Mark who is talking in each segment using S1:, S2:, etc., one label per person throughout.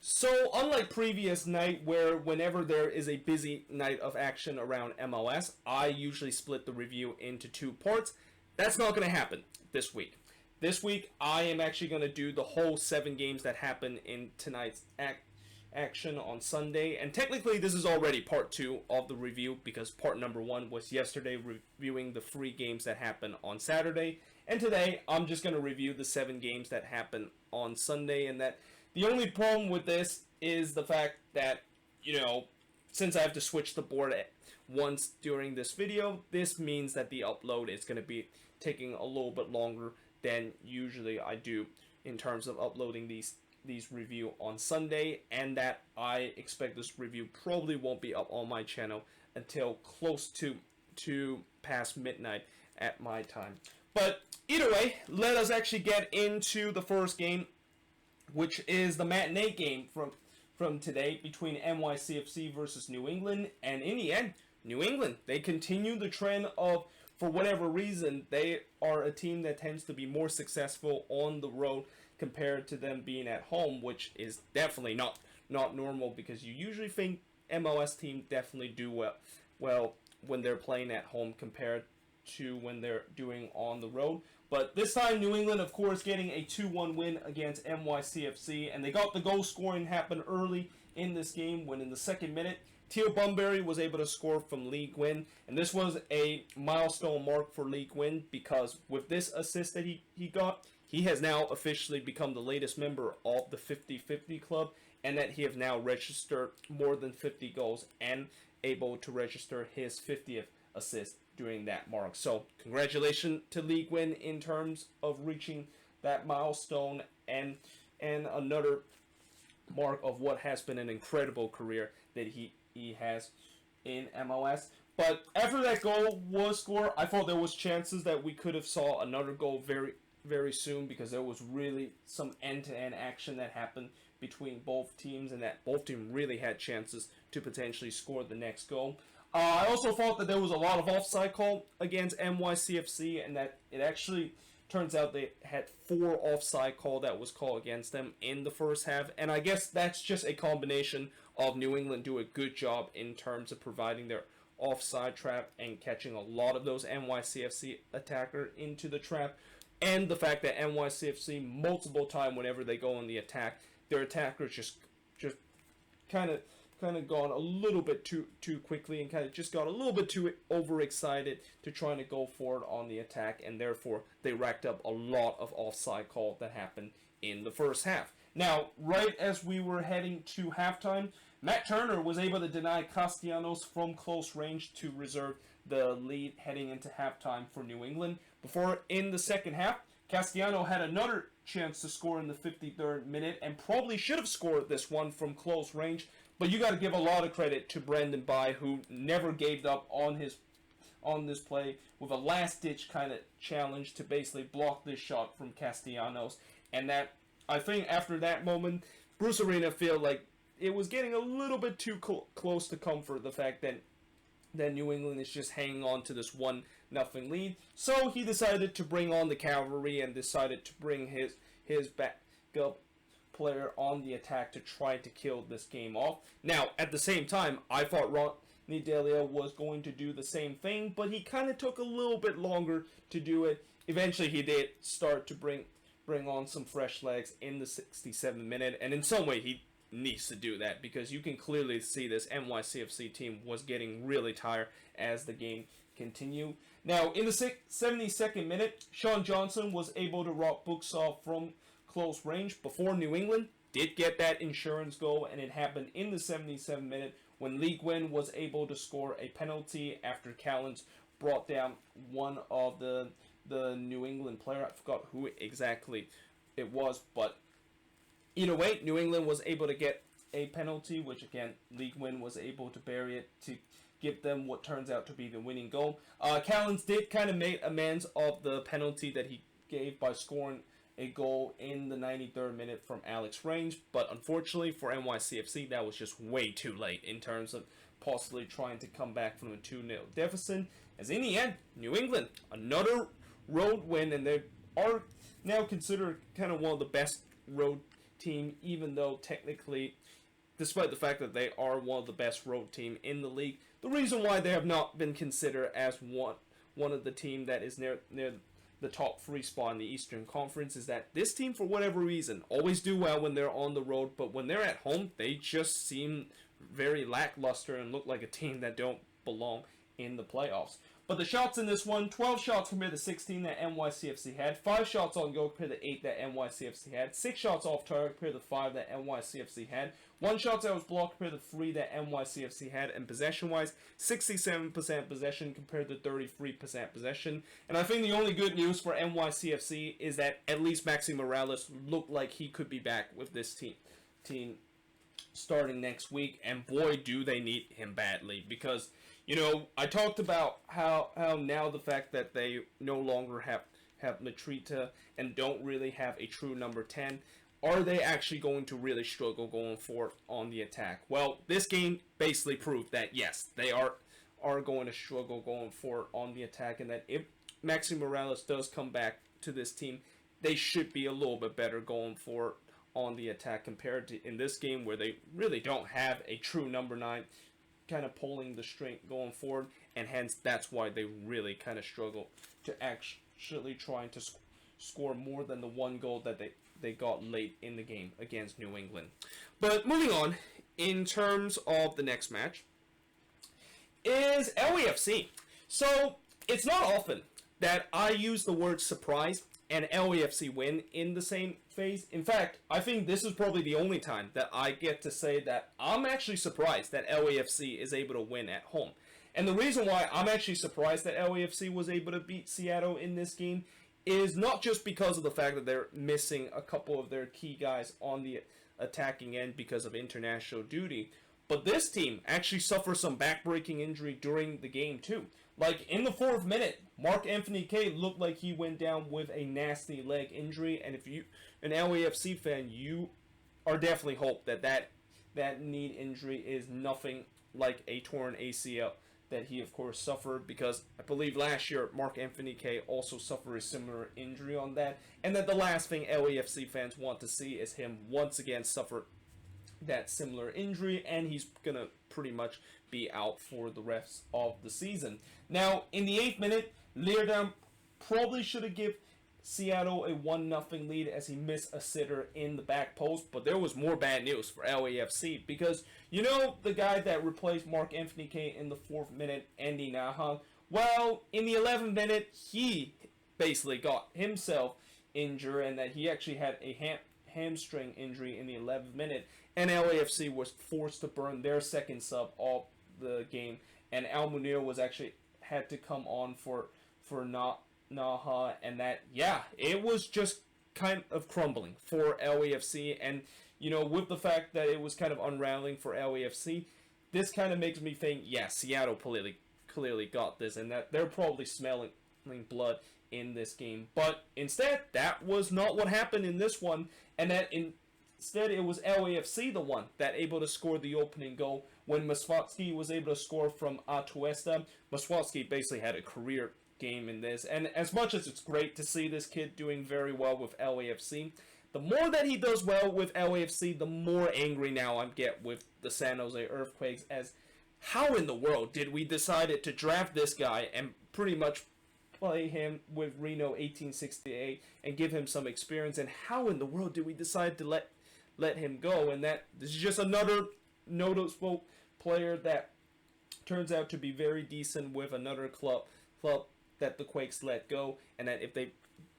S1: So, unlike previous night where whenever there is a busy night of action around MLS, I usually split the review into two parts. That's not going to happen this week. This week, I am actually going to do the whole 7 games that happen in tonight's action on Sunday. And technically, this is already part 2 of the review because part number 1 was yesterday reviewing the 3 games that happened on Saturday. And today, I'm just going to review the 7 games that happen on Sunday. And that the only problem with this is the fact that, since I have to switch the board once during this video, this means that the upload is going to be taking a little bit longer than usually I do in terms of uploading these review on Sunday, and that I expect this review probably won't be up on my channel until close to past midnight at my time. But either way, let us actually get into the first game, which is the matinee game from today between NYCFC versus New England. And in the end, New England, they continue the trend of, for whatever reason, they are a team that tends to be more successful on the road compared to them being at home, which is definitely not normal, because you usually think MLS teams definitely do well when they're playing at home compared to when they're doing on the road. But this time, New England, of course, getting a 2-1 win against NYCFC, and they got the goal scoring happen early in this game when in the second minute, Theo Bunbury was able to score from Lee Gwyn, and this was a milestone mark for Lee Gwyn because with this assist that he got, he has now officially become the latest member of the 50-50 club, and that he has now registered more than 50 goals and able to register his 50th assist during that mark. So congratulations to Lee Gwyn in terms of reaching that milestone and another mark of what has been an incredible career that he has in MLS. But after that goal was scored, I thought there was chances that we could have saw another goal very, very soon, because there was really some end-to-end action that happened between both teams, and that both teams really had chances to potentially score the next goal. I also thought that there was a lot of offside call against NYCFC, and that it actually turns out they had 4 offside call that was called against them in the first half. And I guess that's just a combination of New England do a good job in terms of providing their offside trap and catching a lot of those NYCFC attackers into the trap, and the fact that NYCFC multiple times whenever they go on the attack, their attackers just kind of gone a little bit too quickly and kind of just got a little bit too overexcited to trying to go forward on the attack, and therefore they racked up a lot of offside call that happened in the first half. Now, right as we were heading to halftime, Matt Turner was able to deny Castellanos from close range to reserve the lead heading into halftime for New England. Before, in the second half, Castellanos had another chance to score in the 53rd minute and probably should have scored this one from close range. But you got to give a lot of credit to Brendan Bai, who never gave up on this play with a last-ditch kind of challenge to basically block this shot from Castellanos. And that, I think after that moment, Bruce Arena felt like it was getting a little bit too close to comfort, the fact that New England is just hanging on to this 1-0 lead. So he decided to bring on the cavalry and decided to bring his backup player on the attack to try to kill this game off. Now, at the same time, I thought Ronnie Delia was going to do the same thing, but he kind of took a little bit longer to do it. Eventually, he did start to bring on some fresh legs in the 67th minute, and in some way, he needs to do that, because you can clearly see this NYCFC team was getting really tired as the game continued. Now, in the 72nd minute, Sean Johnson was able to rock Buxall from close range before New England did get that insurance goal, and it happened in the 77th minute when Lee Gwyn was able to score a penalty after Callens brought down one of the New England player. I forgot who exactly it was, but either way, New England was able to get a penalty, which again, Lee Gwyn was able to bury it to give them what turns out to be the winning goal. Callens did kind of make amends of the penalty that he gave by scoring a goal in the 93rd minute from Alex Range, but unfortunately for NYCFC, that was just way too late in terms of possibly trying to come back from a 2-0 deficit, as in the end, New England, another road win, and they are now considered kind of one of the best road team, even though technically, despite the fact that they are one of the best road team in the league, the reason why they have not been considered as one of the team that is near the top 3 spot in the Eastern Conference is that this team, for whatever reason, always do well when they're on the road, but when they're at home, they just seem very lackluster and look like a team that don't belong in the playoffs. But the shots in this one, 12 shots compared to 16 that NYCFC had, 5 shots on goal compared to 8 that NYCFC had, 6 shots off target compared to 5 that NYCFC had, 1 shot that was blocked compared to 3 that NYCFC had, and possession-wise, 67% possession compared to 33% possession. And I think the only good news for NYCFC is that at least Maxi Morales looked like he could be back with this team starting next week, and boy do they need him badly, because I talked about how now the fact that they no longer have Matrita and don't really have a true number 10, are they actually going to really struggle going forward on the attack? Well, this game basically proved that yes, they are going to struggle going forward on the attack, and that if Maxi Morales does come back to this team, they should be a little bit better going forward on the attack compared to in this game where they really don't have a true number 9 kind of pulling the string going forward, and hence that's why they really kind of struggle to actually trying to score more than the 1 goal that they got late in the game against New England. But moving on, in terms of the next match, is LAFC. So it's not often that I use the word surprise and LAFC win in the same phase. In fact, I think this is probably the only time that I get to say that I'm actually surprised that LAFC is able to win at home. And the reason why I'm actually surprised that LAFC was able to beat Seattle in this game is not just because of the fact that they're missing a couple of their key guys on the attacking end because of international duty, but this team actually suffered some back-breaking injury during the game too. Like in the 4th minute, Marc-Anthony Kaye looked like he went down with a nasty leg injury, and if you an LAFC fan, you are definitely hope that knee injury is nothing like a torn ACL that he of course suffered, because I believe last year Marc-Anthony Kaye also suffered a similar injury on that, and that the last thing LAFC fans want to see is him once again suffer that similar injury, and he's gonna pretty much be out for the rest of the season. Now, in the 8th minute, Leerdam probably should have given Seattle a 1-0 lead as he missed a sitter in the back post, but there was more bad news for LAFC, because the guy that replaced Marc-Anthony Kaye in the 4th minute, Andy Naha, well, in the 11th minute, he basically got himself injured, and that he actually had a hamstring injury in the 11th minute, and LAFC was forced to burn their second sub of the game, and Al Munir was actually had to come on for Naha, and that, it was just kind of crumbling for LAFC, and with the fact that it was kind of unraveling for LAFC, this kind of makes me think, Seattle clearly got this, and that they're probably smelling blood in this game. But instead, that was not what happened in this one, and that instead it was LAFC the one that able to score the opening goal when Maswatsky was able to score from Atuesta. Maswatsky basically had a career game in this, and as much as it's great to see this kid doing very well with LAFC, the more that he does well with LAFC, the more angry now I get with the San Jose Earthquakes, as how in the world did we decide to draft this guy and pretty much play him with Reno 1868 and give him some experience, and how in the world did we decide to let him go? And that this is just another noticeable player that turns out to be very decent with another club that the Quakes let go, and that if they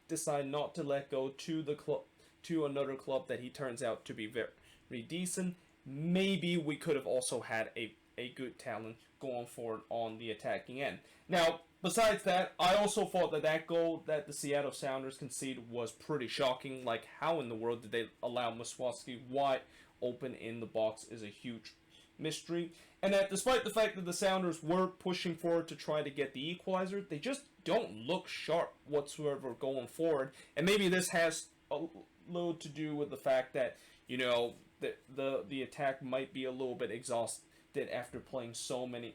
S1: decide not to let go to another club that he turns out to be very decent, maybe we could have also had a good talent going forward on the attacking end. Now, besides that, I also thought that goal that the Seattle Sounders conceded was pretty shocking. Like, how in the world did they allow Maswatsky wide open in the box is a huge mystery. And that despite the fact that the Sounders were pushing forward to try to get the equalizer, they just don't look sharp whatsoever going forward. And maybe this has a little to do with the fact that, the attack might be a little bit exhausted after playing so many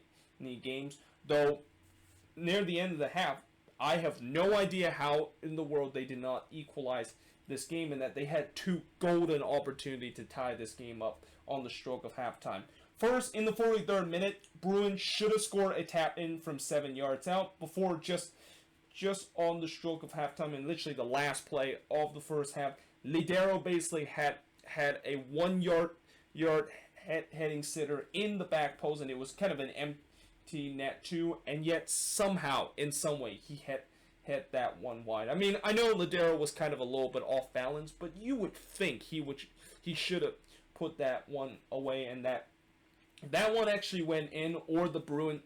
S1: games. Though, near the end of the half, I have no idea how in the world they did not equalize this game, and that they had two golden opportunities to tie this game up on the stroke of halftime. First, in the 43rd minute, Bruin should have scored a tap-in from 7 yards out before just on the stroke of halftime, and literally the last play of the first half, Lidero basically had a 1 yard heading sitter in the back post, and it was kind of an empty net too, and yet somehow, in some way, he hit that one wide. I mean, I know Lidero was kind of a little bit off balance, but you would think he should have put that one away, and that one actually went in, or the Bruin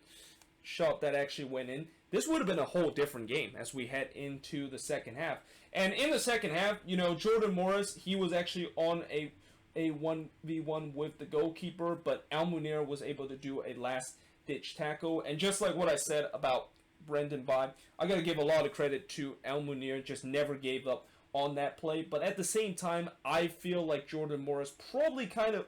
S1: shot that actually went in, this would have been a whole different game as we head into the second half. And in the second half, you know, Jordan Morris, he was actually on a 1v1 with the goalkeeper, but Almunir was able to do a last-ditch tackle. And just like what I said about Brendan Vibe, I got to give a lot of credit to Almunir, just never gave up on that play. But at the same time, I feel like Jordan Morris probably kind of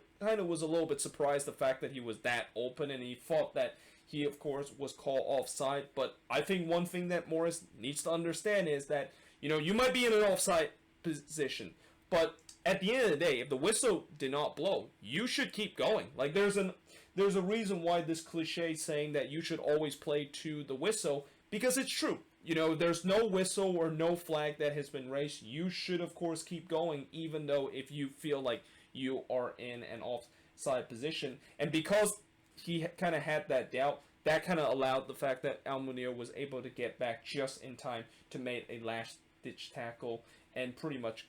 S1: was a little bit surprised the fact that he was that open, and he thought that he, of course, was called offside. But I think one thing that Morris needs to understand is that, you know, you might be in an offside position, but at the end of the day, if the whistle did not blow, you should keep going. Like, there's a reason why this cliche saying that you should always play to the whistle, because it's true. You know, there's no whistle or no flag that has been raised. You should, of course, keep going, even though if you feel like you are in an offside position. And because he kind of had that doubt, that kind of allowed the fact that Almunir was able to get back just in time to make a last-ditch tackle, and pretty much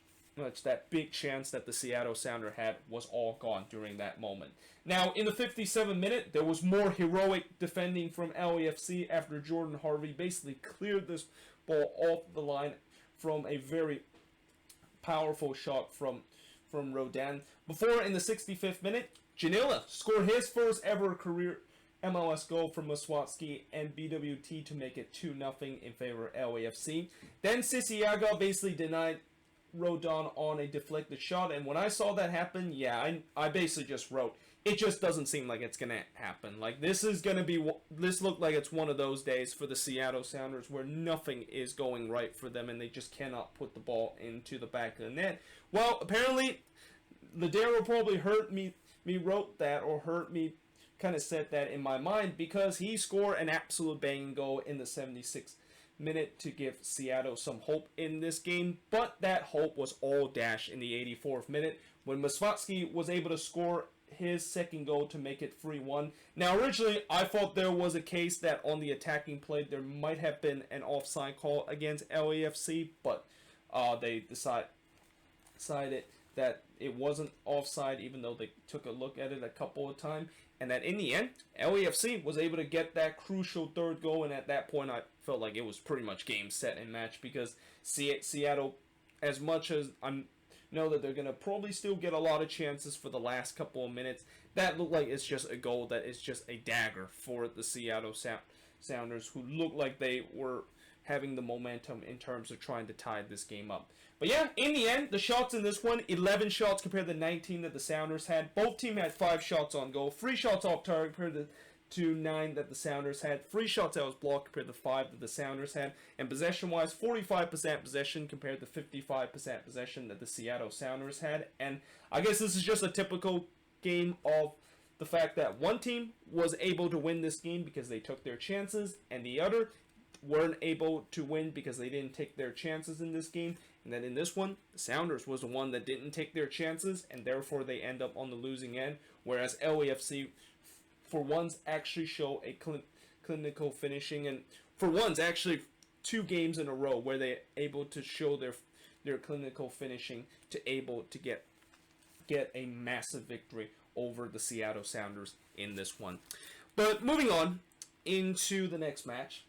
S1: that big chance that the Seattle Sounders had was all gone during that moment. Now, in the 57th minute, there was more heroic defending from LAFC after Jordan Harvey basically cleared this ball off the line from a very powerful shot from Rodin. Before, in the 65th minute, Janila scored his first ever career MLS goal from Muswatski and BWT to make it 2-0 in favor of LAFC. Then Sisiaga basically denied Rodon on a deflected shot, and when I saw that happen, yeah, I basically just wrote, it just doesn't seem like it's gonna happen. Like, this looked like it's one of those days for the Seattle Sounders where nothing is going right for them, and they just cannot put the ball into the back of the net. Well, apparently, Ladero probably heard me wrote that, or heard me kind of said that in my mind, because he scored an absolute banging goal in the 76th minute to give Seattle some hope in this game, but that hope was all dashed in the 84th minute when Muswatski was able to score his second goal to make it 3-1. Now, originally, I thought there was a case that on the attacking play there might have been an offside call against LAFC, but they decided that it wasn't offside, even though they took a look at it a couple of times, and that in the end, LAFC was able to get that crucial third goal, and at that point I felt like it was pretty much game, set, and match, because Seattle, as much as I know that they're going to probably still get a lot of chances for the last couple of minutes, that looked like it's just a goal that is just a dagger for the Seattle Sounders, who looked like they were having the momentum in terms of trying to tie this game up. But yeah, in the end, the shots in this one, 11 shots compared to 19 that the Sounders had. Both teams had 5 shots on goal, 3 shots off target compared to 9 that the Sounders had, 3 shots that was blocked compared to 5 that the Sounders had, and possession-wise, 45% possession compared to 55% possession that the Seattle Sounders had. And I guess this is just a typical game of the fact that one team was able to win this game because they took their chances, and the other weren't able to win because they didn't take their chances in this game. And then in this one, the Sounders was the one that didn't take their chances, and therefore they end up on the losing end, whereas LAFC, for once, actually show a clinical finishing, and for once, actually 2 games in a row where they're able to show their clinical finishing to able to get a massive victory over the Seattle Sounders in this one. But moving on into the next match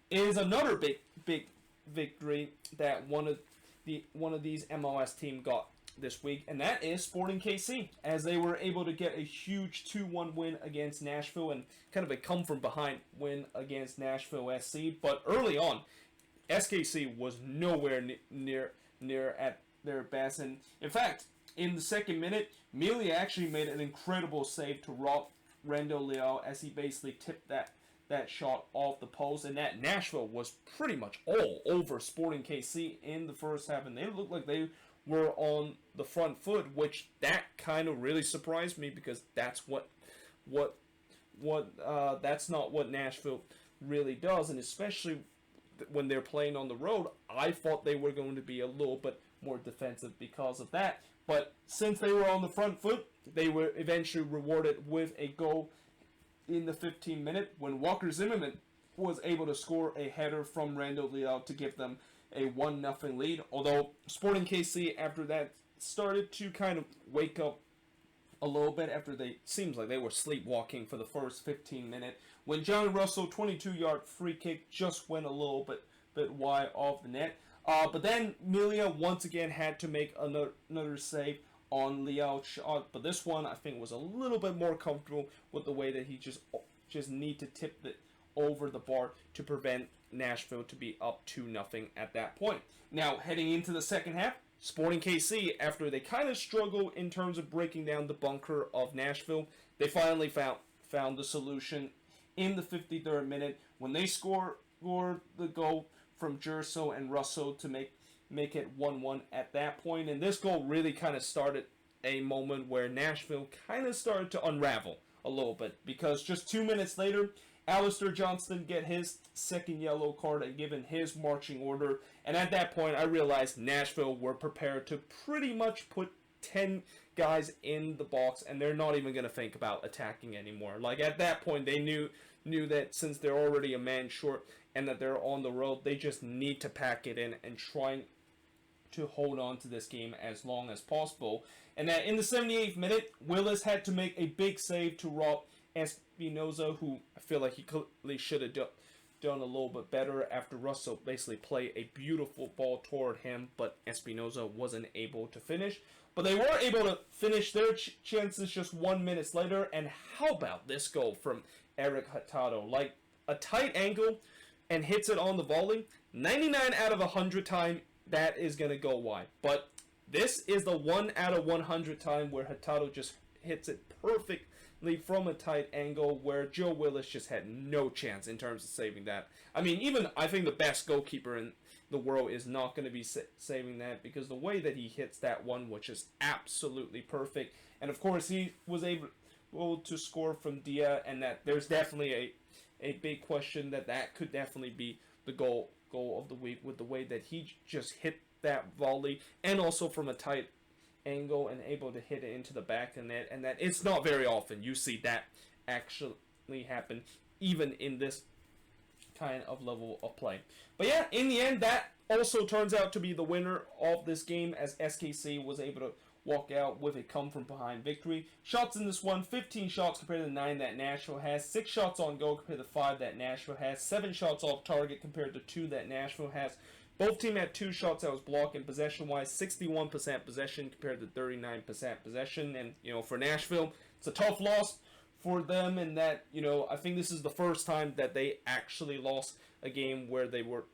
S1: is another big victory that one of these MLS team got this week, and that is Sporting KC, as they were able to get a huge 2-1 win against Nashville, and kind of a come-from-behind win against Nashville SC. But early on, SKC was nowhere near at their best, and in fact, in the second minute, Melia actually made an incredible save to rob Rendo Leal as he basically tipped that shot off the post, and that Nashville was pretty much all over Sporting KC in the first half, and they looked like they were on the front foot, which that kind of really surprised me because that's that's not what Nashville really does, and especially when they're playing on the road, I thought they were going to be a little bit more defensive because of that. But since they were on the front foot, they were eventually rewarded with a goal in the 15th minute when Walker Zimmerman was able to score a header from Randall Leal to give them a 1-0 lead. Although Sporting KC after that started to kind of wake up a little bit after they seems like they were sleepwalking for the first 15 minutes when John Russell 22-yard free kick just went a little bit wide of the net. But then Milia once again had to make another save on Leal's shot, but this one I think was a little bit more comfortable with the way that he just need to tip it over the bar to prevent Nashville to be up 2-0 at that point. Now heading into the second half, Sporting KC, after they kind of struggled in terms of breaking down the bunker of Nashville, they finally found the solution in the 53rd minute when they scored the goal from Jerso and Russell to make it 1-1 at that point. And this goal really kind of started a moment where Nashville kind of started to unravel a little bit, because just 2 minutes later, Alistair Johnston get his second yellow card and given his marching order. And at that point, I realized Nashville were prepared to pretty much put 10 guys in the box, and they're not even going to think about attacking anymore. Like, at that point, they knew that since they're already a man short and that they're on the road, they just need to pack it in and try to hold on to this game as long as possible. And that in the 78th minute, Willis had to make a big save to rob Espinoza, who I feel like he clearly should have done a little bit better after Russell basically played a beautiful ball toward him, but Espinoza wasn't able to finish. But they were able to finish their chances just 1 minute later, and how about this goal from Eric Hurtado? Like, a tight angle and hits it on the volley. 99 out of 100 time, that is going to go wide. But this is the 1 out of 100 time where Hurtado just hits it perfectly from a tight angle, where Joe Willis just had no chance in terms of saving that. I mean, even I think the best goalkeeper in the world is not going to be saving that, because the way that he hits that one, which is absolutely perfect. And of course, he was able to score from Dia, and that there's definitely a big question that could definitely be the goal of the week, with the way that he just hit that volley, and also from a tight angle and able to hit it into the back of the net. And that it's not very often you see that actually happen, even in this kind of level of play. But yeah, in the end, that also turns out to be the winner of this game, as SKC was able to walk out with a come-from-behind victory. Shots in this one, 15 shots compared to the 9 that Nashville has, 6 shots on goal compared to 5 that Nashville has, 7 shots off target compared to 2 that Nashville has. Both teams had 2 shots that was blocked, and possession-wise, 61% possession compared to 39% possession. And, for Nashville, it's a tough loss for them in that, I think this is the first time that they actually lost a game where they were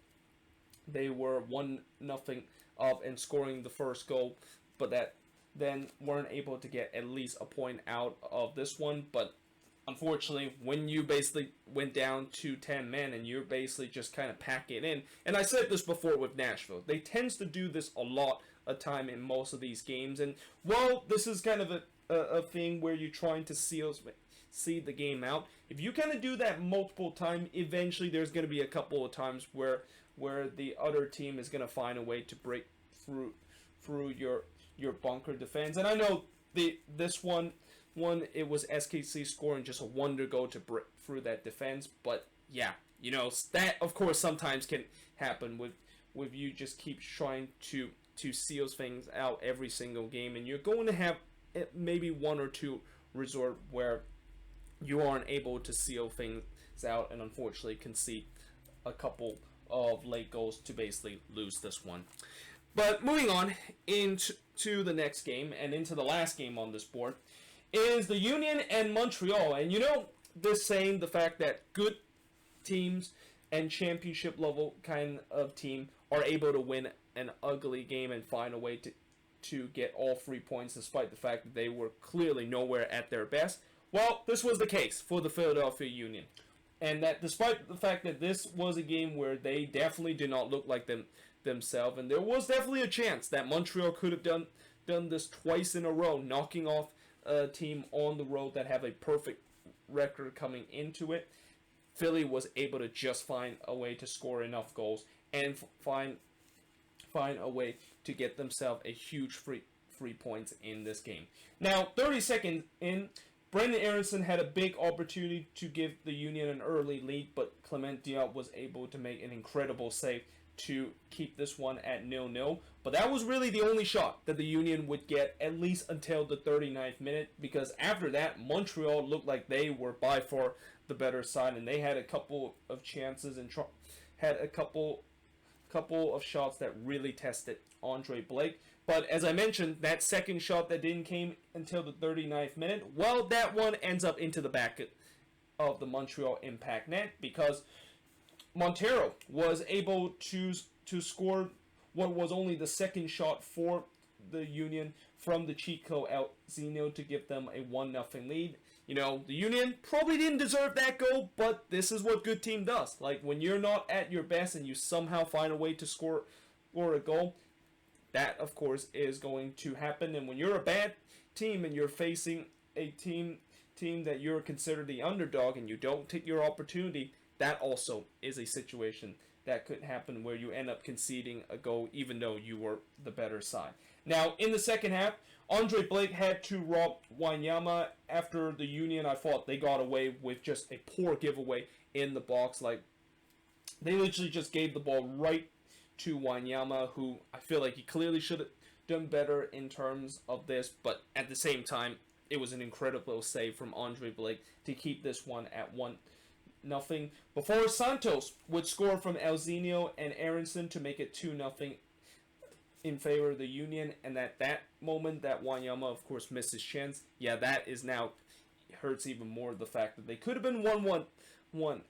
S1: 1-0 up and scoring the first goal, but that then weren't able to get at least a point out of this one. But unfortunately, when you basically went down to 10 men and you're basically just kind of pack it in, and I said this before with Nashville, they tends to do this a lot of time in most of these games. And while this is kind of a thing where you're trying to see the game out, if you kind of do that multiple times, eventually there's going to be a couple of times where the other team is going to find a way to break through your bunker defense. And I know this one it was SKC scoring just a wonder goal to break through that defense. But yeah, that of course sometimes can happen with you just keep trying to seal things out every single game, and you're going to have maybe 1 or 2 resort where you aren't able to seal things out, and unfortunately concede a couple of late goals to basically lose this one. But moving on into the next game and into the last game on this board is the Union and Montreal. And this saying, the fact that good teams and championship level kind of team are able to win an ugly game and find a way to get all 3 points despite the fact that they were clearly nowhere at their best. Well, this was the case for the Philadelphia Union. And that despite the fact that this was a game where they definitely did not look like themselves. And there was definitely a chance that Montreal could have done this twice in a row, knocking off a team on the road that have a perfect record coming into it. Philly was able to just find a way to score enough goals and find a way to get themselves a huge free points in this game. Now, 30 seconds in, Brandon Aronson had a big opportunity to give the Union an early lead, but Clement Diop was able to make an incredible save to keep this one at 0-0. But that was really the only shot that the Union would get, at least until the 39th minute, because after that, Montreal looked like they were by far the better side, and they had a couple of chances and had a couple of shots that really tested Andre Blake. But as I mentioned, that second shot that didn't came until the 39th minute, well, that one ends up into the back of the Montreal Impact net, because Montero was able to score what was only the second shot for the Union from the Chico Alzino to give them a 1-0 lead. You know, the Union probably didn't deserve that goal, but this is what good team does. Like, when you're not at your best and you somehow find a way to score a goal, that, of course, is going to happen. And when you're a bad team and you're facing a team that you're considered the underdog and you don't take your opportunity, that also is a situation that could happen where you end up conceding a goal even though you were the better side. Now, in the second half, Andre Blake had to rob Wanyama after the Union. I thought they got away with just a poor giveaway in the box. Like, they literally just gave the ball right to Wanyama, who I feel like he clearly should have done better in terms of this. But at the same time, it was an incredible save from Andre Blake to keep this one at 1-0. Before Santos would score from Alzino and Aronson to make it 2-0 in favor of the Union, and at that moment that Wanyama of course missed his chance. Yeah, that is now hurts even more, the fact that they could have been 1-1.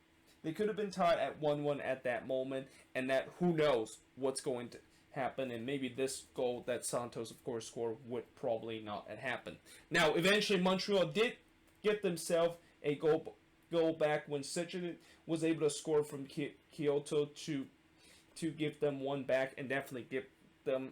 S1: They could have been tied at 1-1 at that moment, and that who knows what's going to happen, and maybe this goal that Santos of course scored would probably not have happened. Now, eventually Montreal did get themselves a goal back when Cincinnati was able to score from Kyoto to give them one back and definitely give them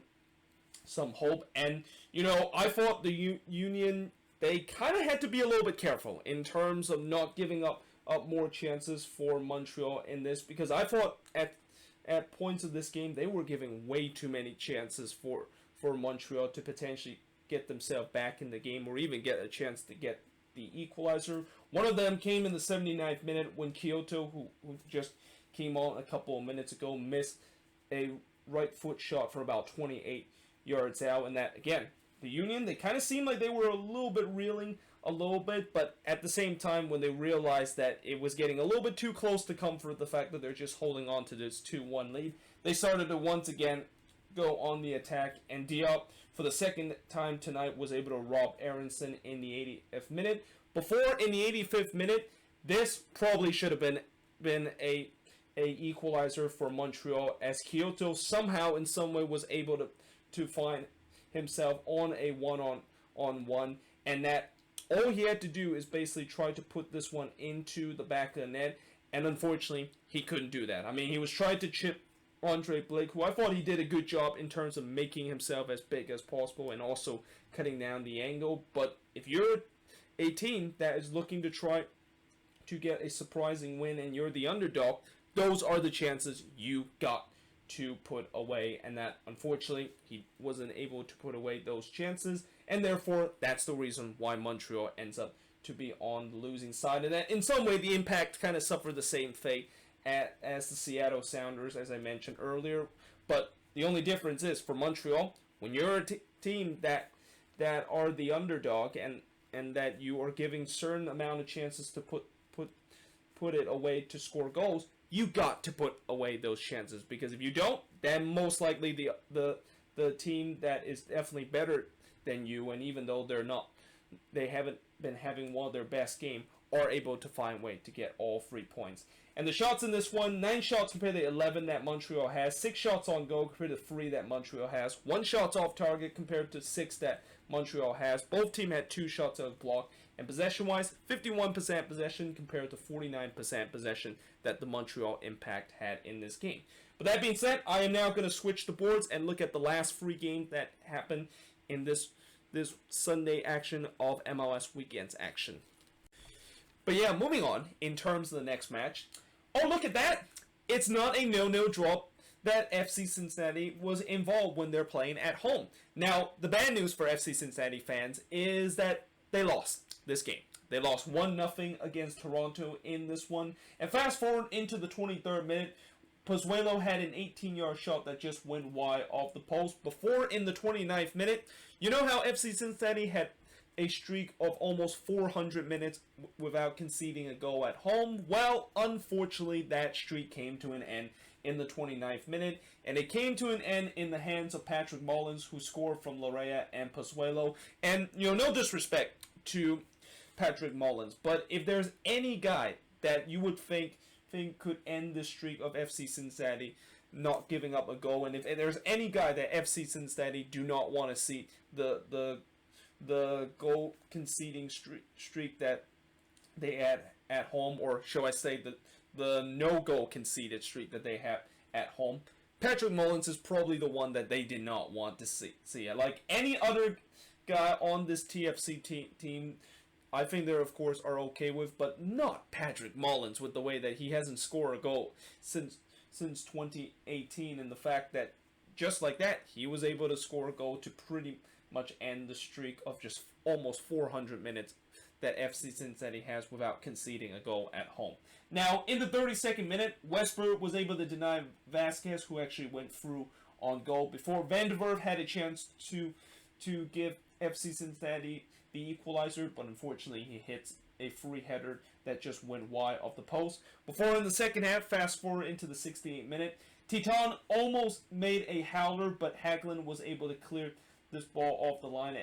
S1: some hope. And, you know, I thought the Union, they kind of had to be a little bit careful in terms of not giving up more chances for Montreal in this, because I thought at points of this game they were giving way too many chances for Montreal to potentially get themselves back in the game or even get a chance to get the equalizer. One of them came in the 79th minute when Kyoto, who just came on a couple of minutes ago, missed a right foot shot for about 28 yards out. And that, again, the Union, they kind of seemed like they were a little bit reeling a little bit, but at the same time, when they realized that it was getting a little bit too close to comfort, the fact that they're just holding on to this 2-1 lead, they started to once again go on the attack, and Diop, for the second time tonight, was able to rob Aronson in the 80th minute. Before, in the 85th minute, this probably should have been a equalizer for Montreal, as Kyoto somehow in some way was able to find himself on a one-on-one, and that all he had to do is basically try to put this one into the back of the net, and unfortunately he couldn't do that. I mean, he was trying to chip Andre Blake, who I thought he did a good job in terms of making himself as big as possible and also cutting down the angle. But if you're a team that is looking to try to get a surprising win and you're the underdog, those are the chances you got to put away, and that unfortunately he wasn't able to put away those chances, and therefore that's the reason why Montreal ends up to be on the losing side. And that in some way the Impact kind of suffered the same fate as the Seattle Sounders, as I mentioned earlier. But the only difference is, for Montreal, when you're a team that are the underdog and that you are giving certain amount of chances to put it away to score goals, you got to put away those chances, because if you don't, then most likely the team that is definitely better than you, and even though they haven't been having one of their best game, are able to find a way to get all 3 points. And the shots in this one, 9 shots compared to 11 that Montreal has, 6 shots on goal compared to 3 that Montreal has, 1 shot off target compared to 6 that Montreal has. Both teams had 2 shots out of block. And possession-wise, 51% possession compared to 49% possession that the Montreal Impact had in this game. But that being said, I am now going to switch the boards and look at the last 3 games that happened in this Sunday action of MLS Weekend's action. But yeah, moving on in terms of the next match. Oh, look at that! It's not a 0-0 draw that FC Cincinnati was involved when they're playing at home. Now, the bad news for FC Cincinnati fans is that they lost this game. They lost 1-0 against Toronto in this one. And fast forward into the 23rd minute, Pozuelo had an 18-yard shot that just went wide off the post. Before, in the 29th minute, you know how FC Cincinnati had a streak of almost 400 minutes without conceding a goal at home? Well, unfortunately, that streak came to an end in the 29th minute, and it came to an end in the hands of Patrick Mullins, who scored from Larea and Pozuelo. And, no disrespect to Patrick Mullins, but if there's any guy that you would think could end the streak of FC Cincinnati not giving up a goal, and if there's any guy that FC Cincinnati do not want to see the goal conceding streak that they had at home, or shall I say the no goal conceded streak that they have at home, Patrick Mullins is probably the one that they did not want to see. Like any other guy on this TFC team, I think they of course are okay with, but not Patrick Mullins, with the way that he hasn't scored a goal since 2018, and the fact that just like that he was able to score a goal to pretty much end the streak of just almost 400 minutes that FC Cincinnati has without conceding a goal at home. Now, in the 32nd minute, Westbrook was able to deny Vasquez, who actually went through on goal, before Van der Werf had a chance to give FC Cincinnati the equalizer, but unfortunately he hits a free header that just went wide of the post. Before, in the second half, fast forward into the 68th minute, Titan almost made a howler, but Hagelin was able to clear this ball off the line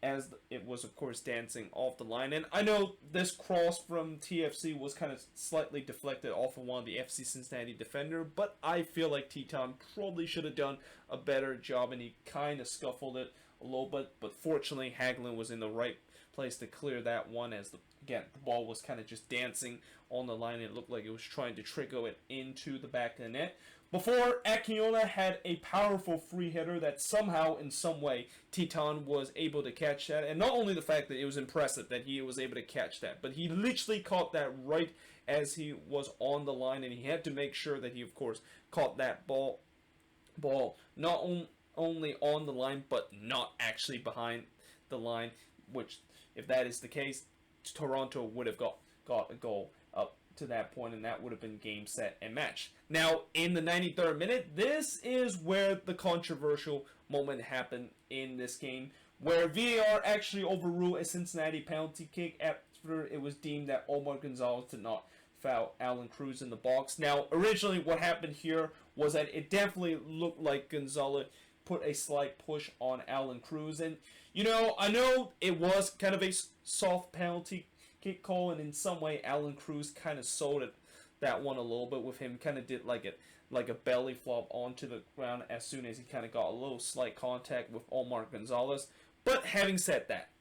S1: as it was, of course, dancing off the line. And I know this cross from TFC was kind of slightly deflected off of one of the FC Cincinnati defender, but I feel like Titan probably should have done a better job, and he kind of scuffled it a little bit. But fortunately, Hagelin was in the right place to clear that one, as the ball was kind of just dancing on the line. It looked like it was trying to trickle it into the back of the net. Before, Akinola had a powerful free header that somehow, in some way, Titan was able to catch that. And not only the fact that it was impressive that he was able to catch that, but he literally caught that right as he was on the line, and he had to make sure that he, of course, caught that ball not only on the line, but not actually behind the line, which, if that is the case, Toronto would have got a goal up to that point, and that would have been game, set, and match. Now, in the 93rd minute, this is where the controversial moment happened in this game, where VAR actually overruled a Cincinnati penalty kick after it was deemed that Omar Gonzalez did not foul Alan Cruz in the box. Now, originally what happened here was that it definitely looked like Gonzalez put a slight push on Alan Cruz, and I know it was kind of a soft penalty kick call, and in some way Alan Cruz kind of sold that one a little bit, with him kind of did like a belly flop onto the ground as soon as he kind of got a little slight contact with Omar Gonzalez. But having said that,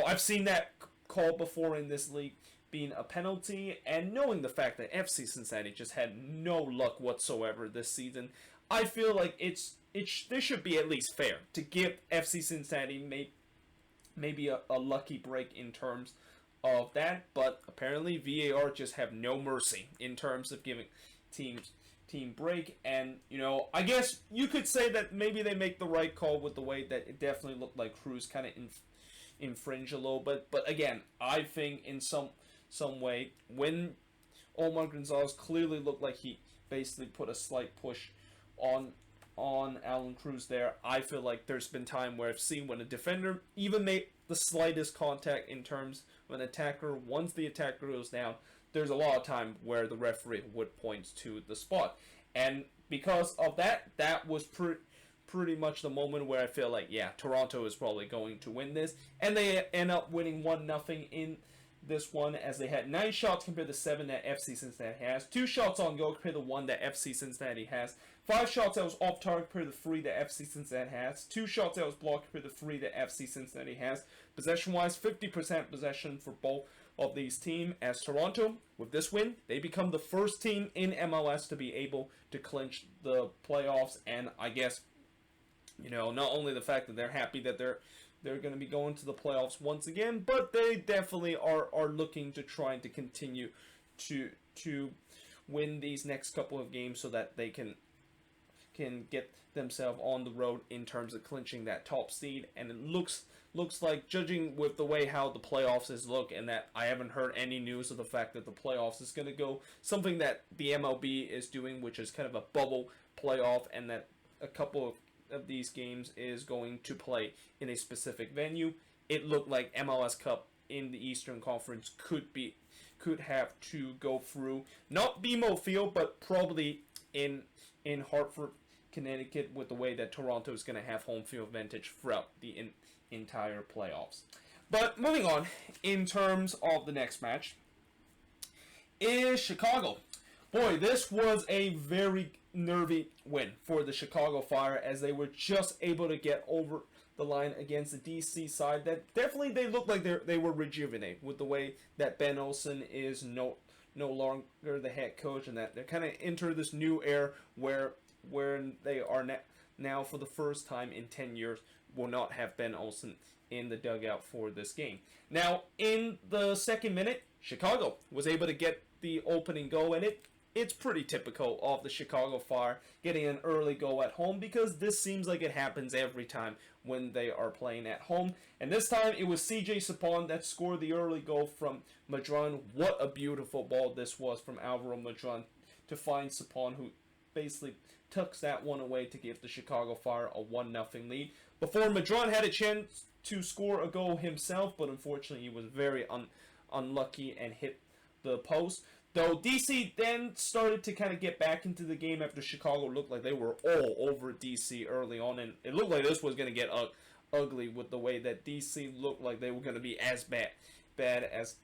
S1: I've seen that call before in this league being a penalty, and knowing the fact that FC Cincinnati just had no luck whatsoever this season, I feel like this should be at least fair to give FC Cincinnati maybe a lucky break in terms of that. But apparently VAR just have no mercy in terms of giving team break. And I guess you could say that maybe they make the right call with the way that it definitely looked like Cruz kind of infringed a little bit. But again, I think in some way, when Omar Gonzalez clearly looked like he basically put a slight push on Alan Cruz there, I feel like there's been time where I've seen when a defender even made the slightest contact in terms of an attacker, once the attacker goes down, there's a lot of time where the referee would point to the spot. And because of that, that was pretty much the moment where I feel like, yeah, Toronto is probably going to win this. And they end up winning 1-0 in this one, as they had 9 shots compared to 7 that FC Cincinnati has, 2 shots on goal compared to 1 that FC Cincinnati has, 5 shots that was off target compared to 3 that FC Cincinnati has, 2 shots that was blocked compared to 3 that FC Cincinnati has. Possession-wise, 50% possession for both of these teams, as Toronto, with this win, they become the first team in MLS to be able to clinch the playoffs, and I guess, not only the fact that they're happy that they're going to be going to the playoffs once again, but they definitely are looking to try to continue to win these next couple of games so that they can get themselves on the road in terms of clinching that top seed. And it looks like, judging with the way how the playoffs is look, and that I haven't heard any news of the fact that the playoffs is going to go something that the MLB is doing, which is kind of a bubble playoff, and that a couple of these games is going to play in a specific venue. It looked like MLS Cup in the Eastern Conference could have to go through not BMO Field, but probably in Hartford, Connecticut, with the way that Toronto is going to have home field advantage throughout the entire playoffs. But moving on, in terms of the next match, is Chicago. Boy, this was a very nervy win for the Chicago Fire, as they were just able to get over the line against the DC side that definitely they looked like they were rejuvenated with the way that Ben Olsen is no longer the head coach, and that they're kind of enter this new era where they are now for the first time in 10 years will not have Ben Olsen in the dugout for this game. Now, in the second minute, Chicago was able to get the opening goal, and it's pretty typical of the Chicago Fire getting an early goal at home, because this seems like it happens every time when they are playing at home. And this time it was CJ Sapon that scored the early goal from Madron. What a beautiful ball this was from Alvaro Madron to find Sapon, who basically tucks that one away to give the Chicago Fire a 1-0 lead. Before Madron had a chance to score a goal himself, but unfortunately he was very unlucky and hit the post. Though DC then started to kind of get back into the game after Chicago looked like they were all over DC early on, and it looked like this was going to get ugly with the way that DC looked like they were going to be as bad as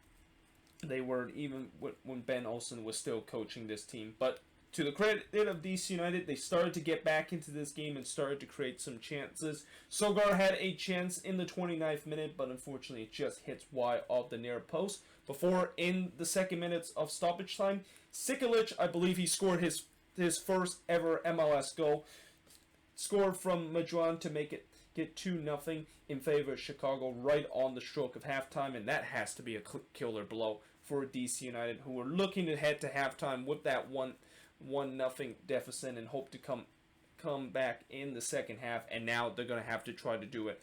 S1: they were even when Ben Olsen was still coaching this team. But to the credit of DC United, they started to get back into this game and started to create some chances. Sogar had a chance in the 29th minute, but unfortunately it just hits wide of the near post. Before, in the second minutes of stoppage time, Sikalic, I believe he scored his first ever MLS goal. Scored from Madron to make it get 2-0 in favor of Chicago right on the stroke of halftime, and that has to be a killer blow for DC United, who were looking to head to halftime with that 1-0 deficit and hope to come back in the second half, and now they're going to have to try to do it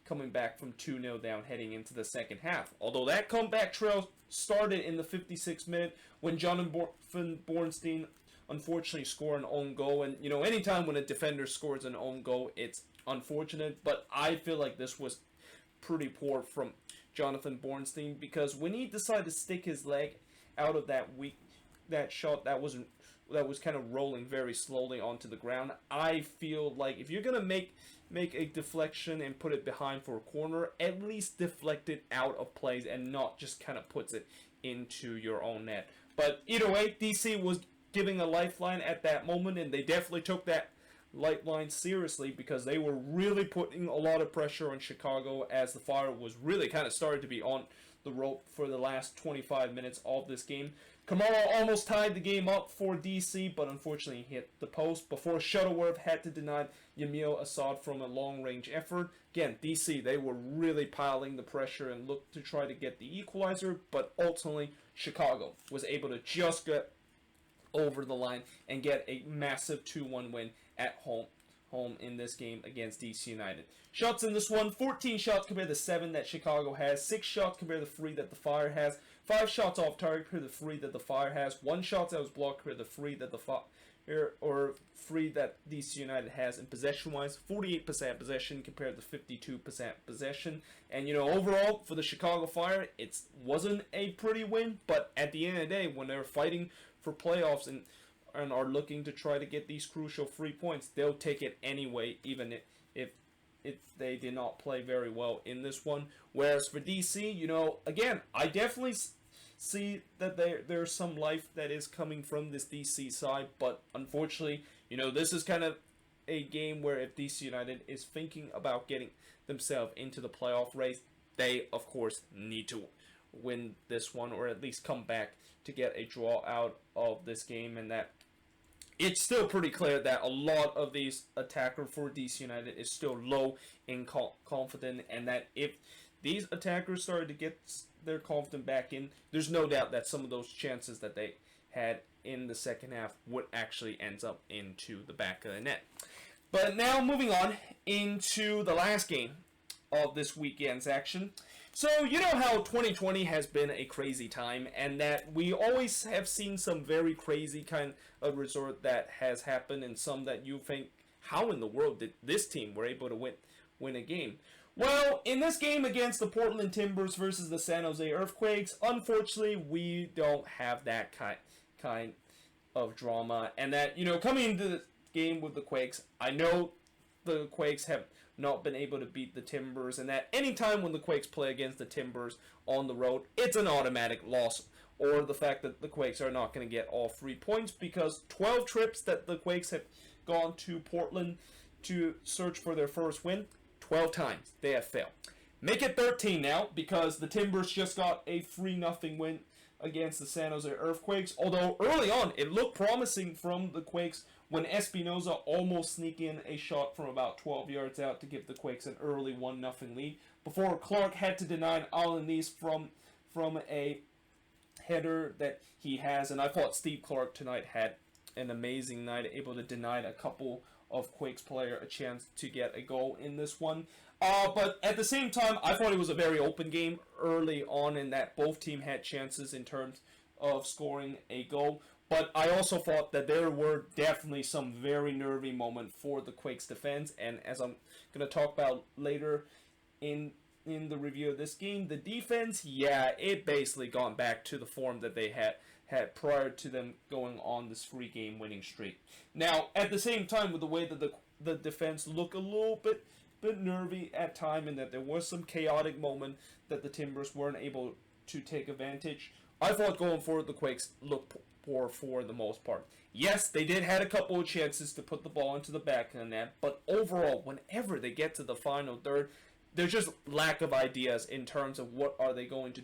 S1: coming back from 2-0 down heading into the second half. Although that comeback trail started in the 56th minute when Jonathan Bornstein unfortunately scored an own goal. And, anytime when a defender scores an own goal, it's unfortunate. But I feel like this was pretty poor from Jonathan Bornstein, because when he decided to stick his leg out of that shot that was kind of rolling very slowly onto the ground, I feel like if you're going to make a deflection and put it behind for a corner, at least deflect it out of plays and not just kind of puts it into your own net. But either way, DC was giving a lifeline at that moment, and they definitely took that lifeline seriously, because they were really putting a lot of pressure on Chicago, as the Fire was really kind of started to be on the rope for the last 25 minutes of this game. Kamara almost tied the game up for DC, but unfortunately hit the post before Shuttleworth had to deny Yamil Assad from a long-range effort. Again, DC, they were really piling the pressure and looked to try to get the equalizer, but ultimately Chicago was able to just get over the line and get a massive 2-1 win at home in this game against DC United. Shots in this one, 14 shots compared to 7 that Chicago has, 6 shots compared to 3 that the Fire has, 5 shots off target compared to 3 that the Fire has, 1 shot that was blocked compared to 3 that the Fire, or 3 that DC United has. And possession-wise, 48% possession compared to 52% possession. And, overall, for the Chicago Fire, it wasn't a pretty win, but at the end of the day, when they're fighting for playoffs and are looking to try to get these crucial 3 points, they'll take it anyway, even if they did not play very well in this one. Whereas for DC, again, I definitely see that there's some life that is coming from this DC side, but unfortunately, this is kind of a game where if DC United is thinking about getting themselves into the playoff race, they of course need to win this one, or at least come back to get a draw out of this game. And that it's still pretty clear that a lot of these attackers for DC United is still low in confidence, and that if these attackers started to get their confidence back in, there's no doubt that some of those chances that they had in the second half would actually end up into the back of the net. But now moving on into the last game of this weekend's action. So, how 2020 has been a crazy time, and that we always have seen some very crazy kind of resort that has happened, and some that you think, how in the world did this team were able to win a game? Well, in this game against the Portland Timbers versus the San Jose Earthquakes, unfortunately, we don't have that kind of drama. And that, coming into the game with the Quakes, I know the Quakes have not been able to beat the Timbers, and that anytime when the Quakes play against the Timbers on the road, it's an automatic loss, or the fact that the Quakes are not going to get all 3 points, because 12 trips that the Quakes have gone to Portland to search for their first win, 12 times they have failed. Make it 13 now, because the Timbers just got a 3-0 win against the San Jose Earthquakes, although early on it looked promising from the Quakes when Espinoza almost sneaked in a shot from about 12 yards out to give the Quakes an early 1-0 lead, before Clark had to deny Alanis from a header that he has. And I thought Steve Clark tonight had an amazing night, able to deny a couple of Quakes player a chance to get a goal in this one. But at the same time, I thought it was a very open game early on, in that both teams had chances in terms of scoring a goal. But I also thought that there were definitely some very nervy moments for the Quakes defense. And as I'm going to talk about later in the review of this game, the defense, it basically gone back to the form that they had prior to them going on this 3-game winning streak. Now, at the same time, with the way that the defense looked a little bit nervy at time, and that there was some chaotic moment that the Timbers weren't able to take advantage, I thought going forward the Quakes looked poor for the most part. Yes, they did had a couple of chances to put the ball into the back of the net, but overall, whenever they get to the final third, there's just lack of ideas in terms of what are they going to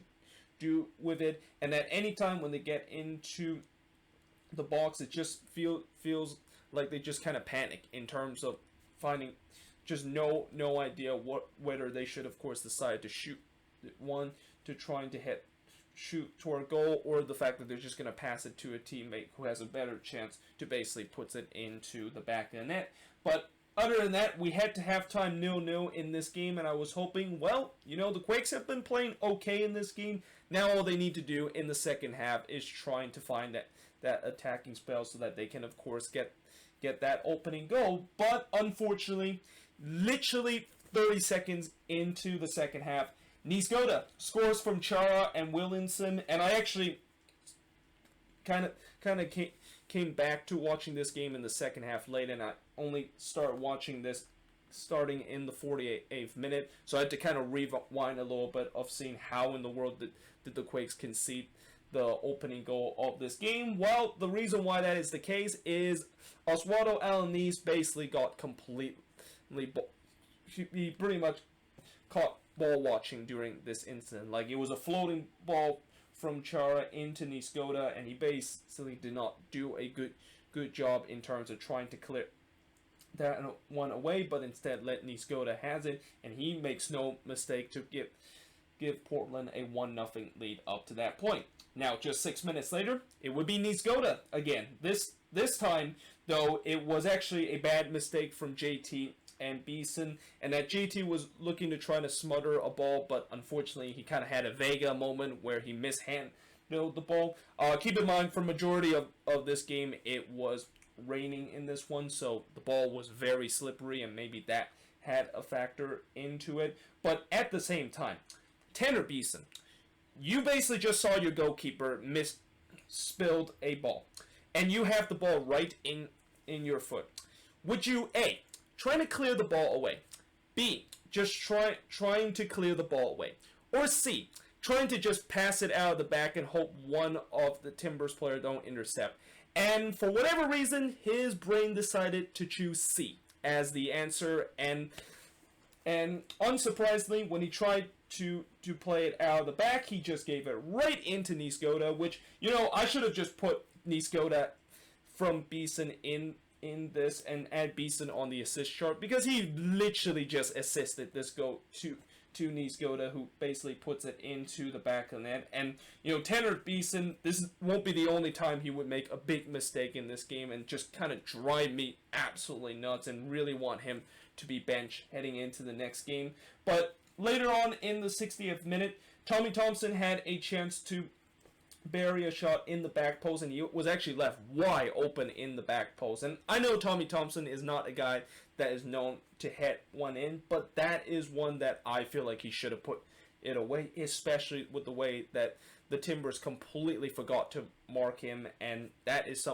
S1: do with it, and that anytime when they get into the box, it just feels like they just kind of panic in terms of finding just no idea whether they should, of course, decide to shoot one to trying to shoot toward goal, or the fact that they're just going to pass it to a teammate who has a better chance to basically puts it into the back of the net. But other than that, we had to halftime 0-0 in this game, and I was hoping, the Quakes have been playing okay in this game. Now all they need to do in the second half is trying to find that attacking spell so that they can, of course, get that opening goal. But unfortunately, literally 30 seconds into the second half, Niezgoda scores from Chara and Williamson, and I actually kind of came back to watching this game in the second half late, and I only started watching this starting in the 48th minute, so I had to kind of rewind a little bit of seeing how in the world did the Quakes concede the opening goal of this game. Well, the reason why that is the case is Oswaldo Alanis basically got he pretty much caught ball watching during this incident. Like, it was a floating ball from Chara into Niezgoda, and he basically did not do a good job in terms of trying to clear that one away, but instead let Niezgoda has it, and he makes no mistake to give Portland a 1-0 lead up to that point. Now, just 6 minutes later, it would be Niezgoda again. This time, though, it was actually a bad mistake from JT and Beeson, and that JT was looking to try to smother a ball, but unfortunately he kind of had a Vega moment where he mishandled the ball. Keep in mind, for majority of this game, it was raining in this one, so the ball was very slippery, and maybe that had a factor into it. But at the same time, Tanner Beeson, you basically just saw your goalkeeper spilled a ball, and you have the ball right in your foot. Would you, trying to clear the ball away, B, just trying to clear the ball away. Or C, trying to just pass it out of the back and hope one of the Timbers player don't intercept. And for whatever reason, his brain decided to choose C as the answer. And unsurprisingly, when he tried to play it out of the back, he just gave it right into Niezgoda, which, I should have just put Niezgoda from Beeson in this and add Beeson on the assist chart, because he literally just assisted this goal to Niezgoda, who basically puts it into the back of the net. And, Tanner Beeson, this won't be the only time he would make a big mistake in this game and just kind of drive me absolutely nuts and really want him to be benched heading into the next game. But later on in the 60th minute, Tommy Thompson had a chance to bury a shot in the back post, and he was actually left wide open in the back post. And I know Tommy Thompson is not a guy that is known to head one in, but that is one that I feel like he should have put it away, especially with the way that the Timbers completely forgot to mark him. And that is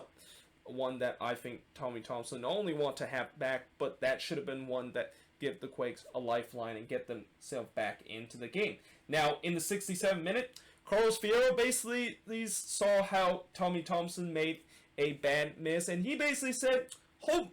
S1: one that I think Tommy Thompson not only want to have back, but that should have been one that give the Quakes a lifeline and get themselves back into the game. Now, in the 67th minute, Carlos Fierro basically saw how Tommy Thompson made a bad miss, and he basically said, hold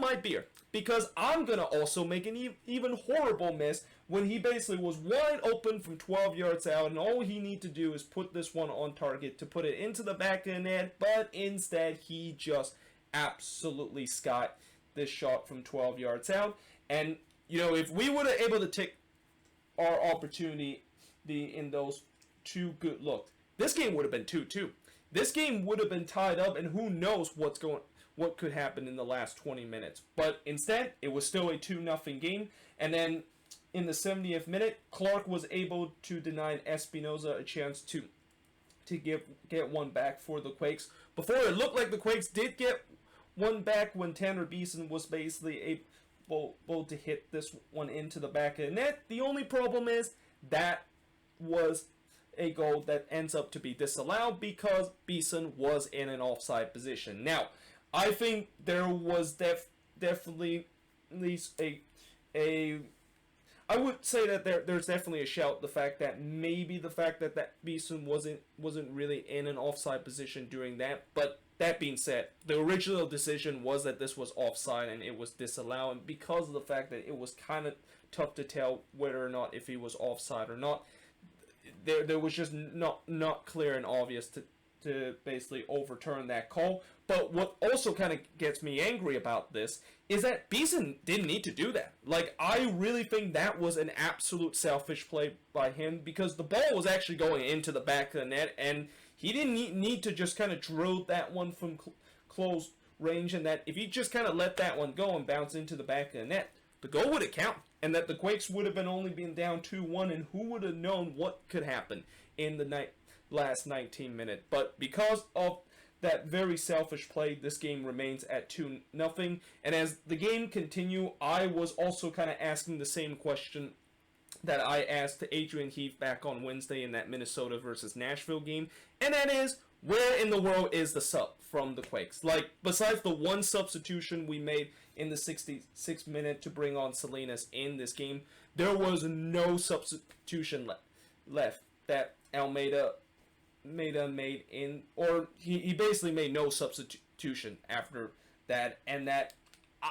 S1: my beer, because I'm going to also make an even horrible miss, when he basically was wide open from 12 yards out, and all he need to do is put this one on target to put it into the back of the net, but instead he just absolutely skied this shot from 12 yards out. And, if we were able to take our opportunity in those two good looks, this game would have been 2-2. This game would have been tied up, and who knows what could happen in the last 20 minutes. But instead, it was still a 2-0 game. And then in the 70th minute, Clark was able to deny Espinoza a chance to get one back for the Quakes. Before, it looked like the Quakes did get one back when Tanner Beeson was basically able to hit this one into the back of the net. The only problem is that was a goal that ends up to be disallowed because Beeson was in an offside position. Now, I think there was definitely at least I would say that there's definitely a shout the fact that Beeson wasn't really in an offside position during that. But that being said, the original decision was that this was offside and it was disallowed, and because of the fact that it was kind of tough to tell whether or not if he was offside or not, there was just not clear and obvious to basically overturn that call. But what also kind of gets me angry about this is that Beeson didn't need to do that. Like, I really think that was an absolute selfish play by him, because the ball was actually going into the back of the net, and he didn't need to just kind of drill that one from close range, and that if he just kind of let that one go and bounce into the back of the net, the goal would have counted, and that the Quakes would have been only being down 2-1, and who would have known what could happen in the last 19 minutes. But because of that very selfish play, this game remains at 2-0. And as the game continued, I was also kind of asking the same question that I asked to Adrian Heath back on Wednesday in that Minnesota versus Nashville game, and that is, where in the world is the sub from the Quakes? Like, besides the one substitution we made in the 66th minute to bring on Salinas in this game, there was no substitution left that Almeida made in, or he basically made no substitution after that, and that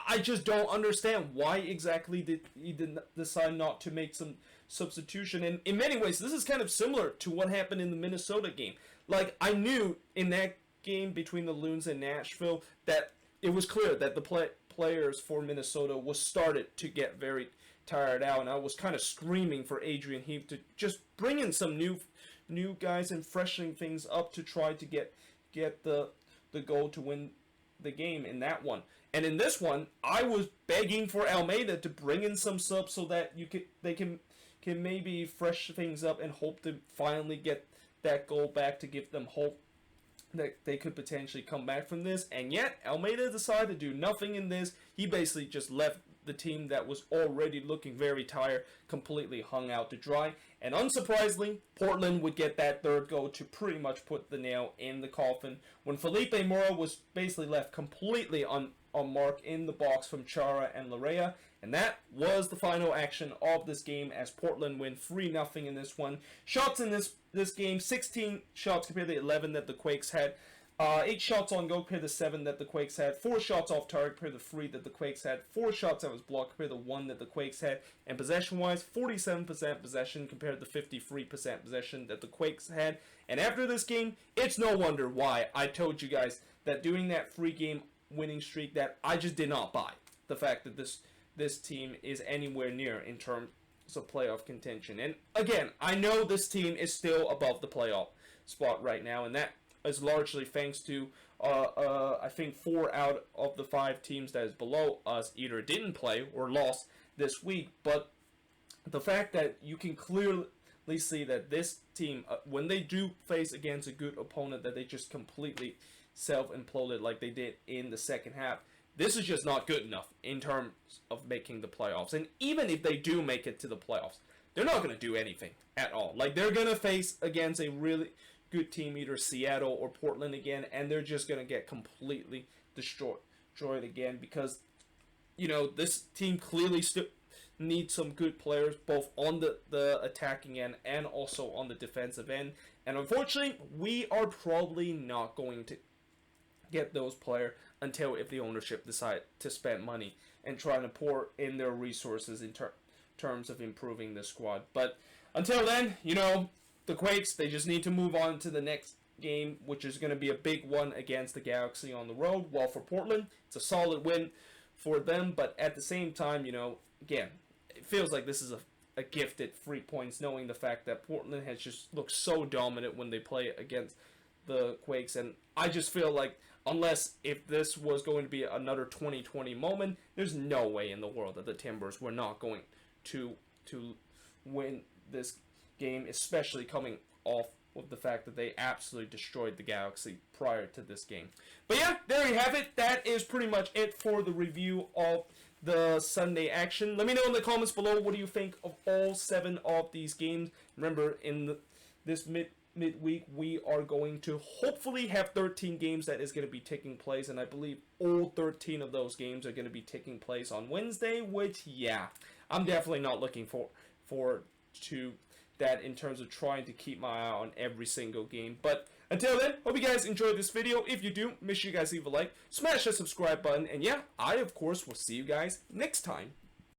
S1: I just don't understand why exactly did he decide not to make some substitution. And in many ways, this is kind of similar to what happened in the Minnesota game. Like, I knew in that game between the Loons and Nashville that it was clear that the players for Minnesota was started to get very tired out, and I was kind of screaming for Adrian Heath to just bring in some new guys and freshening things up to try to get the goal to win the game in that one. And in this one, I was begging for Almeida to bring in some subs so that they can maybe fresh things up and hope to finally get that goal back to give them hope that they could potentially come back from this. And yet, Almeida decided to do nothing in this. He basically just left the team that was already looking very tired completely hung out to dry. And unsurprisingly, Portland would get that third goal to pretty much put the nail in the coffin, when Felipe Mora was basically left completely unmarked in the box from Chara and Larea. And that was the final action of this game as Portland win 3-0 in this one. Shots in this game, 16 shots compared to 11 that the Quakes had. 8 shots on goal compared to 7 that the Quakes had. 4 shots off target compared to 3 that the Quakes had. 4 shots that was blocked compared to 1 that the Quakes had. And possession-wise, 47% possession compared to 53% possession that the Quakes had. And after this game, it's no wonder why I told you guys that during that 3-game winning streak that I just did not buy the fact that this team is anywhere near in terms of playoff contention. And again, I know this team is still above the playoff spot right now, and that is largely thanks to I think 4 out of the 5 teams that is below us either didn't play or lost this week. But the fact that you can clearly see that this team, when they do face against a good opponent, that they just completely self-imploded like they did in the second half. This is just not good enough in terms of making the playoffs. And even if they do make it to the playoffs, they're not going to do anything at all. Like, they're going to face against a really good team, either Seattle or Portland again, and they're just going to get completely destroyed again because, you know, this team clearly still needs some good players, both on the attacking end and also on the defensive end. And unfortunately, we are probably not going to get those players until if the ownership decide to spend money and trying to pour in their resources in terms of improving the squad. But until then, you know, the Quakes, they just need to move on to the next game, which is going to be a big one against the Galaxy on the road. While for Portland, it's a solid win for them, but at the same time, you know, again, it feels like this is a gifted 3 points, knowing the fact that Portland has just looked so dominant when they play against the Quakes. And I just feel like unless if this was going to be another 2020 moment, there's no way in the world that the Timbers were not going to win this game, especially coming off of the fact that they absolutely destroyed the Galaxy prior to this game. But yeah, there you have it. That is pretty much it for the review of the Sunday action. Let me know in the comments below, what do you think of all 7 of these games. Remember, in this midweek, we are going to hopefully have 13 games that is going to be taking place, and I believe all 13 of those games are going to be taking place on Wednesday, which, yeah, I'm definitely not looking forward to that in terms of trying to keep my eye on every single game. But until then, hope you guys enjoyed this video. If you do, make sure you guys leave a like, smash that subscribe button, and yeah, I, of course, will see you guys next time.